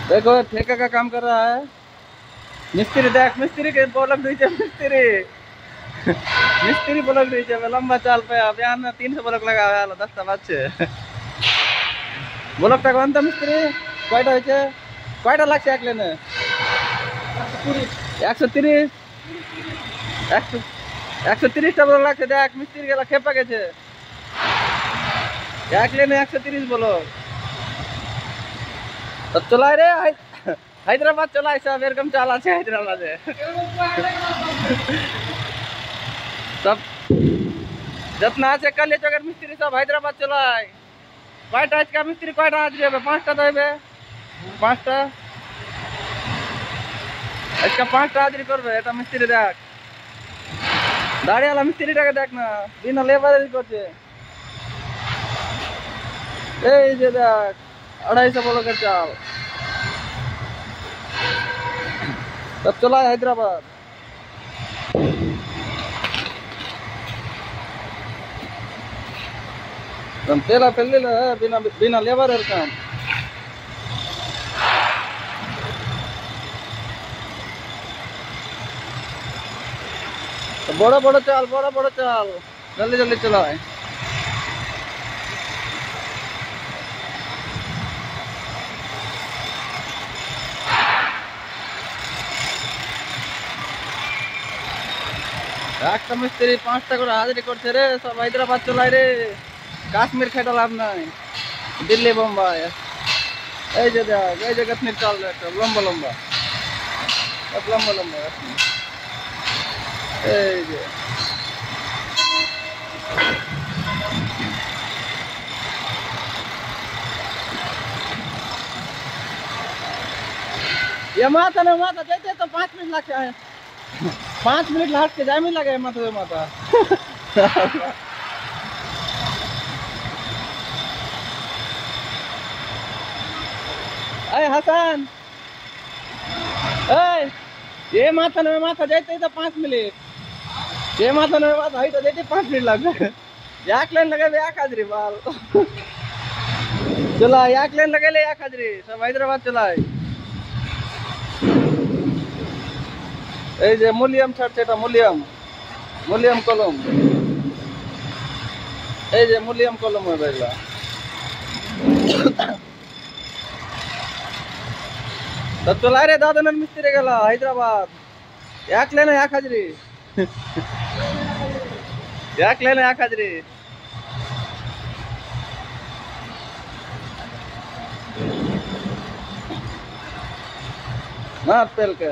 देखो ठेका का काम कर रहा है मिस्त्री। देख मिस्त्री के बोलक दीजिए मिस्त्री। मिस्त्री बोलक दीजिए लंबा चाल पे अभियान में 300 बोलक लगा हुआ है 10টা বাজছে। बोलकটা কোন তো মিস্ত্রি কয়টা হয়েছে কয়টা লাগছে এক লেনে 130 130টা बोलक লাগছে। দেখ মিস্ত্রি গেলা খেপা গেছে এক লেনে 130 बोलक। तो चला रे हैदराबाद चला सब एरकम चाल আছে हैदराबादে सब जितना আছে কালে চকের মিস্ত্রি সব हैदराबाद চলায়। কয়টা আজকে মিস্ত্রি কয়টা হাজিরি হবে 5টা দেবে 5টা আজকে 5টা হাজিরি করবে। এটা মিস্ত্রি দেখ দাঁড়িয়ালা মিস্ত্রিটাকে দেখ না বিনা লেবারের করছে। এই যে দেখ 250 বলকের চাল सब चला है हैदराबाद। हम तेला फैल है बिना बिना लेबर काम। तो बड़ा बड़ा चाल जल्दी जल्दी चलाए। একটা মিস্ত্রি 5টা করে হাজিরি করছে রে সব हैदराबाद চলায় রে। কাশ্মীর খেটা লাভ নাই দিল্লি বোম্বাই। এই যে দেখ এই যে কাশ্মীর চাল একটা লম্বা লম্বা সব লম্বা লম্বা এই যে ये माता ना माता जाते तो 5 मिनट लगते हैं 5 मिनट लाट के जाए में लगे माता माता। अरे हसन ये माथा न माथा जाते तो 5 मिनट ये माथा न माथा है तो जाते 5 मिनट लग गए। याक लाइन लगे याक हाजरी बाल चला याक लाइन लगे ले याक हाजरी सब हैदराबाद चलाए। এই যে মুলিয়াম ছাড়ছে এটা মুলিয়াম কলম এই যে মুলিয়াম কলম হবে এগুলা। তো চলাই রে দাদানের মিস্ত্রি গেল हैदराबाद এক লেনে এক হাজরি এক লেনে এক হাজরি না পেল के